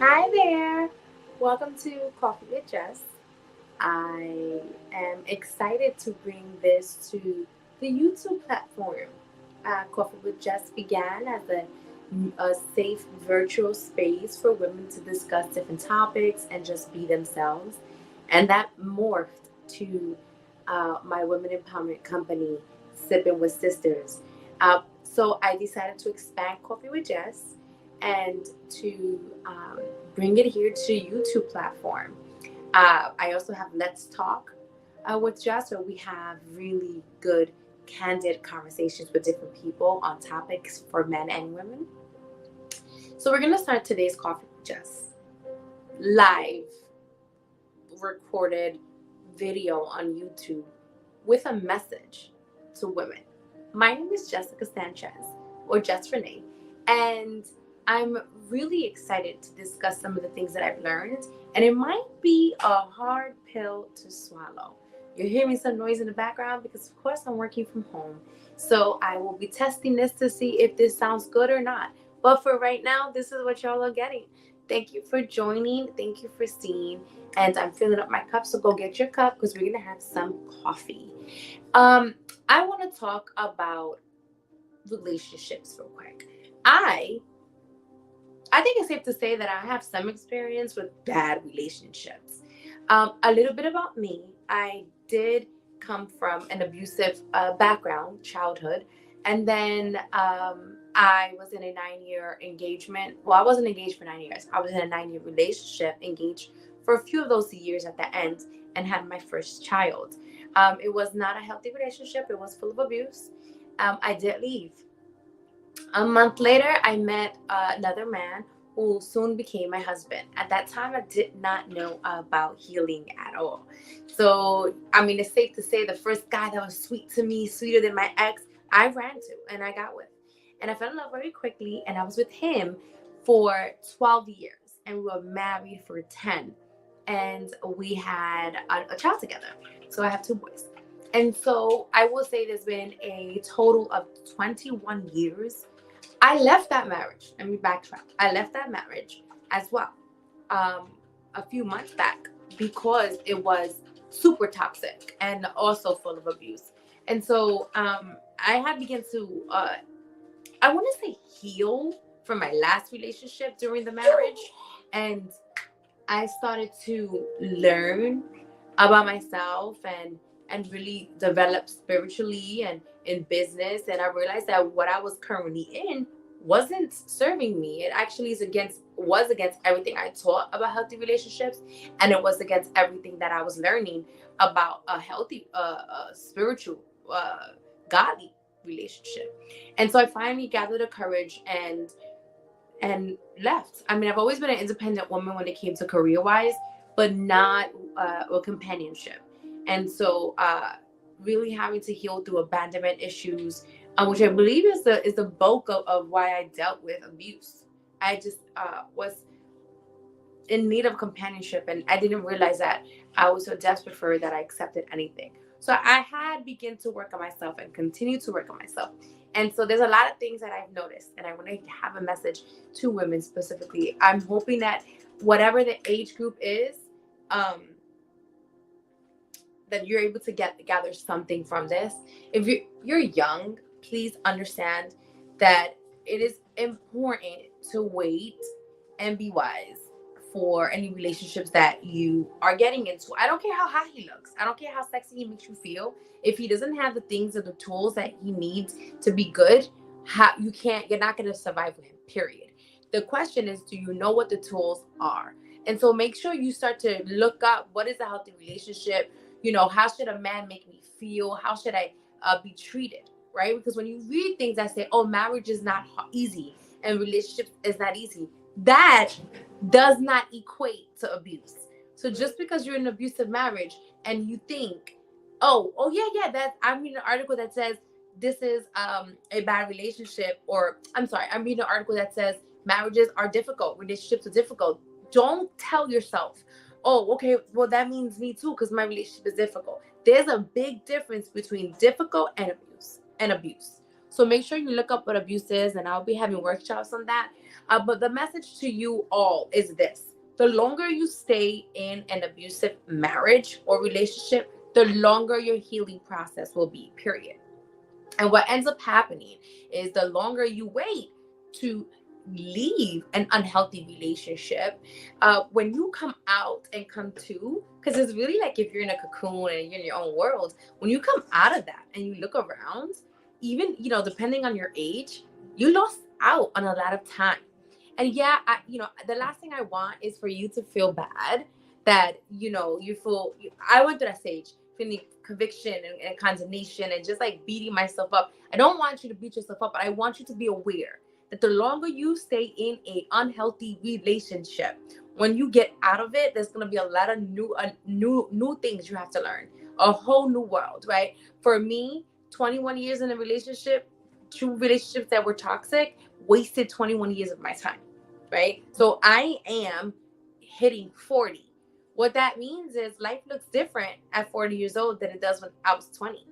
Hi there. Welcome to Coffee with Jess. I am excited to bring this to the YouTube platform. Coffee with Jess began as a safe virtual space for women to discuss different topics and just be themselves. And that morphed to my women empowerment company, Sipping with Sisters. So I decided to expand Coffee with Jess and to bring it here to YouTube platform. I also have Let's Talk with Jess, where we have really good, candid conversations with different people on topics for men and women. So we're gonna start today's Coffee with Jess live recorded video on YouTube with a message to women. My name is Jessica Sanchez, or Jess Renee, and I'm really excited to discuss some of the things that I've learned, and it might be a hard pill to swallow. You're hearing some noise in the background because, of course, I'm working from home. So I will be testing this to see if this sounds good or not. But for right now, this is what y'all are getting. Thank you for joining. Thank you for seeing. And I'm filling up my cup, so go get your cup because we're gonna have some coffee. Um, I want to talk about relationships real quick. I think it's safe to say that I have some experience with bad relationships. A little bit about me. I did come from an abusive background, childhood, and then I was in a 9 year engagement. Well, I wasn't engaged for 9 years. I was in a 9 year relationship, engaged for a few of those years at the end, and had my first child. It was not a healthy relationship. It was full of abuse. I did leave. A month later, I met another man who soon became my husband. At that time, I did not know about healing at all. So, I mean, it's safe to say the first guy that was sweet to me, sweeter than my ex, I ran to and I got with. And I fell in love very quickly, and I was with him for 12 years, and we were married for 10. And we had a child together. So, I have two boys. And so, I will say there's been a total of 21 years. I left that marriage. Let me backtrack. I left that marriage as well a few months back because it was super toxic and also full of abuse. And so I had begun to, I want to say, heal from my last relationship during the marriage. And I started to learn about myself and really develop spiritually and in business. And I realized that what I was currently in wasn't serving me. It actually was against everything I taught about healthy relationships, and it was against everything that I was learning about a healthy spiritual godly relationship. And so I finally gathered the courage and left. I mean, I've always been an independent woman when it came to career wise, but not with companionship. And so, really having to heal through abandonment issues, which I believe is the bulk of why I dealt with abuse. I just was in need of companionship, and I didn't realize that I was so desperate for it that I accepted anything. So I had begun to work on myself and continue to work on myself. And so there's a lot of things that I've noticed, and I want to have a message to women specifically. I'm hoping that whatever the age group is, um, that you're able to gather something from this. If you're young, please understand that it is important to wait and be wise for any relationships that you are getting into. I don't care how hot he looks. I don't care how sexy he makes you feel. If he doesn't have the things or the tools that he needs to be good, you're not going to survive with him, period. The question is, do you know what the tools are? And so make sure you start to look up what is a healthy relationship. How should a man make me feel? How should I be treated? Right? Because when you read things that say, oh, marriage is not easy and relationship is not easy, that does not equate to abuse. So just because you're in an abusive marriage and you think, oh yeah, that I'm reading an article that says this is a bad relationship, or I'm sorry, I'm reading an article that says marriages are difficult, relationships are difficult. Don't tell yourself, oh, okay, well, that means me too because my relationship is difficult. There's a big difference between difficult and abuse. So make sure you look up what abuse is, and I'll be having workshops on that. But the message to you all is this: the longer you stay in an abusive marriage or relationship, the longer your healing process will be, period. And what ends up happening is the longer you wait to leave an unhealthy relationship, when you come out and come to, because it's really like if you're in a cocoon and you're in your own world, when you come out of that and you look around, even, depending on your age, you lost out on a lot of time. And yeah, the last thing I want is for you to feel bad that, you feel, I went through that stage, feeling conviction and condemnation and just like beating myself up. I don't want you to beat yourself up, but I want you to be aware that the longer you stay in a unhealthy relationship, when you get out of it, there's going to be a lot of new things you have to learn, a whole new world, right? For me, 21 years in a relationship, two relationships that were toxic, wasted 21 years of my time, right? So I am hitting 40. What that means is life looks different at 40 years old than it does when I was 20,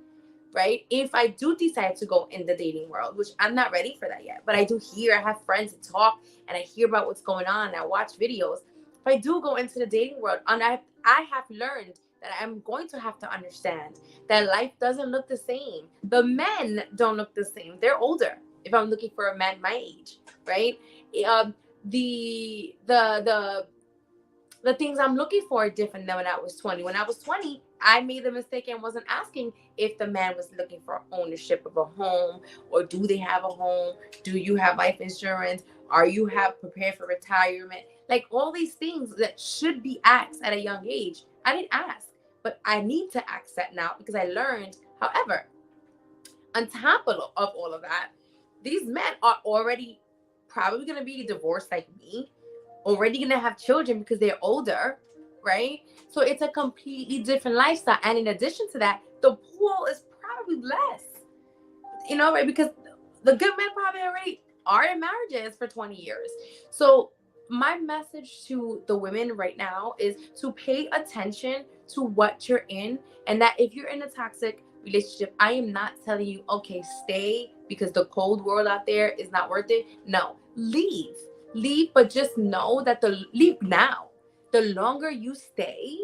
right? If I do decide to go in the dating world, which I'm not ready for that yet, but I do I have friends that talk and I hear about what's going on. I watch videos. If I do go into the dating world, and I have learned that I'm going to have to understand that life doesn't look the same. The men don't look the same. They're older. If I'm looking for a man my age, right? The things I'm looking for are different than when I was 20. When I was 20, I made the mistake and wasn't asking if the man was looking for ownership of a home, or do they have a home? Do you have life insurance? Are you prepared for retirement? Like all these things that should be asked at a young age, I didn't ask, but I need to ask that now because I learned. However, on top of all of that, these men are already probably going to be divorced like me, already going to have children because they're older, right? So it's a completely different lifestyle. And in addition to that, the pool is probably less, right? Because the good men probably already are in marriages for 20 years. So my message to the women right now is to pay attention to what you're in, and that if you're in a toxic relationship, I am not telling you, okay, stay because the cold world out there is not worth it. No, leave, but just know that leave now. The longer you stay,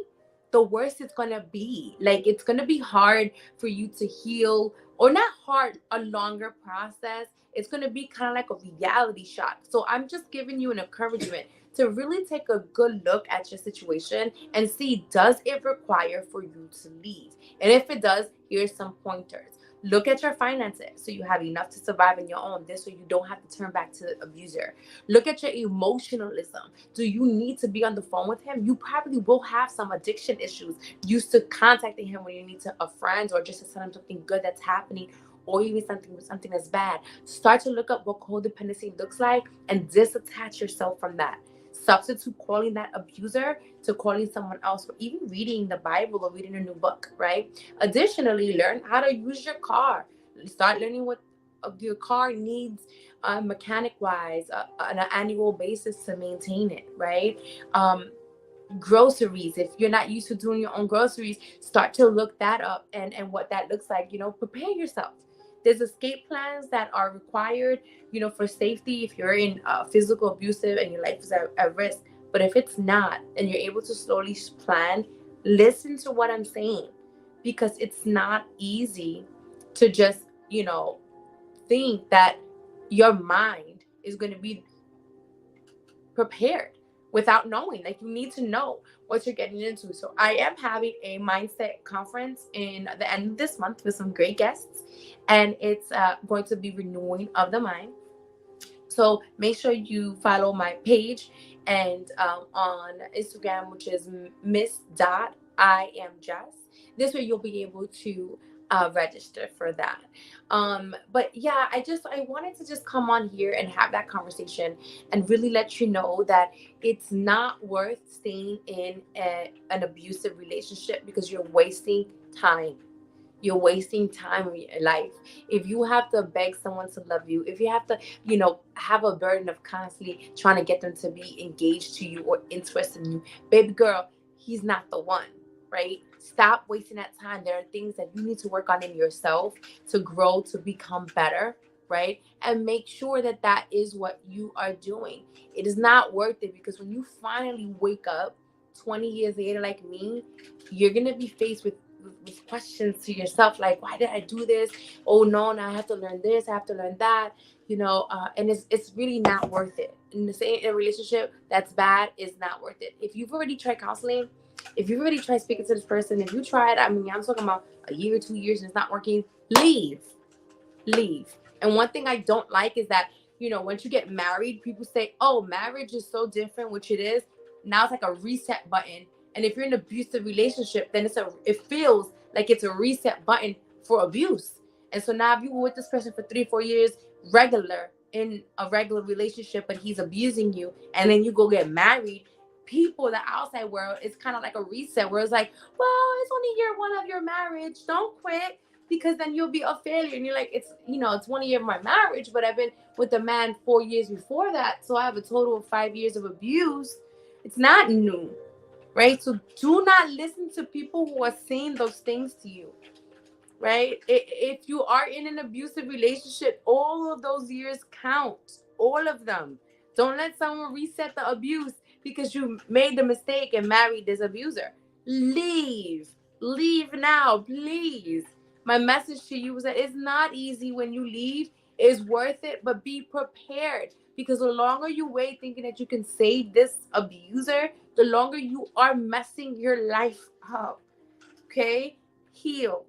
the worse it's gonna be. Like, it's gonna be hard for you to heal, or not hard, a longer process. It's gonna be kind of like a reality shock. So I'm just giving you an encouragement to really take a good look at your situation and see, does it require for you to leave? And if it does, here's some pointers. Look at your finances so you have enough to survive on your own. This way you don't have to turn back to the abuser. Look at your emotionalism. Do you need to be on the phone with him? You probably will have some addiction issues. Used to contacting him when you need to a friend, or just to tell him something good that's happening, or even something that's bad. Start to look up what codependency looks like and disattach yourself from that. Substitute calling that abuser to calling someone else, or even reading the Bible or reading a new book, right? Additionally, learn how to use your car. Start learning what your car needs, mechanic wise, on an annual basis to maintain it, right? Groceries, if you're not used to doing your own groceries, start to look that up, and what that looks like. Prepare yourself. There's escape plans that are required, for safety if you're in physical abusive and your life is at risk. But if it's not, and you're able to slowly plan, listen to what I'm saying, because it's not easy to just think that your mind is going to be prepared without knowing. Like, you need to know what you're getting into. So I am having a mindset conference in the end of this month with some great guests, and it's going to be renewing of the mind. So make sure you follow my page and on Instagram, which is miss.iamjess. This way you'll be able to register for that. But yeah, I wanted to just come on here and have that conversation and really let you know that it's not worth staying in an abusive relationship, because you're wasting time. You're wasting time in your life. If you have to beg someone to love you, if you have to, have a burden of constantly trying to get them to be engaged to you or interested in you, baby girl, he's not the one, right? Stop wasting that time. There are things that you need to work on in yourself to grow, to become better, right? And make sure that that is what you are doing. It is not worth it, because when you finally wake up 20 years later, like me, you're going to be faced with questions to yourself, like, why did I do this? Oh no, now I have to learn this, I have to learn that, and it's really not worth it. And the same in a relationship that's bad is not worth it. If you've already tried counseling, if you've already tried speaking to this person, if you tried, I mean, I'm talking about a year, 2 years, and it's not working, leave. And one thing I don't like is that, once you get married, people say, oh, marriage is so different, which it is. Now it's like a reset button. And if you're in an abusive relationship, then it feels like it's a reset button for abuse. And so now if you were with this person for 3-4 years, in a regular relationship, but he's abusing you, and then you go get married, people, the outside world, it's kind of like a reset where it's like, well, it's only year one of your marriage. Don't quit, because then you'll be a failure. And you're like, it's 1 year of my marriage, but I've been with the man 4 years before that. So I have a total of 5 years of abuse. It's not new, right? So do not listen to people who are saying those things to you, right? If you are in an abusive relationship, all of those years count, all of them. Don't let someone reset the abuse because you made the mistake and married this abuser. Leave now, please. My message to you is that it's not easy when you leave. It's worth it, but be prepared, because the longer you wait thinking that you can save this abuser, the longer you are messing your life up. Okay? Heal.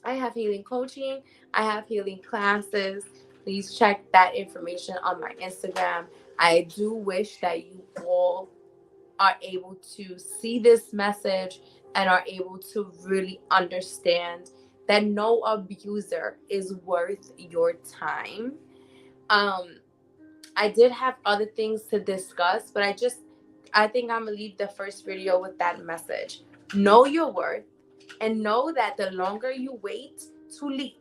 I have healing coaching. I have healing classes. Please check that information on my Instagram. I do wish that you all are able to see this message and are able to really understand that no abuser is worth your time. I did have other things to discuss, but I think I'm gonna leave the first video with that message. Know your worth, and know that the longer you wait to leave,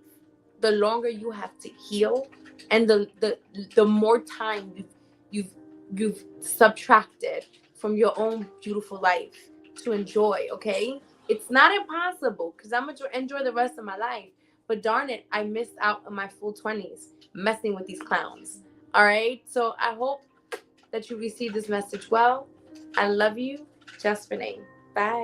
the longer you have to heal, and the more time you've subtracted from your own beautiful life to enjoy. Okay, it's not impossible, because I'm gonna enjoy the rest of my life, but darn it, I missed out on my full 20s messing with these clowns. All right, so I hope that you receive this message well. I love you. Just Renee. Bye.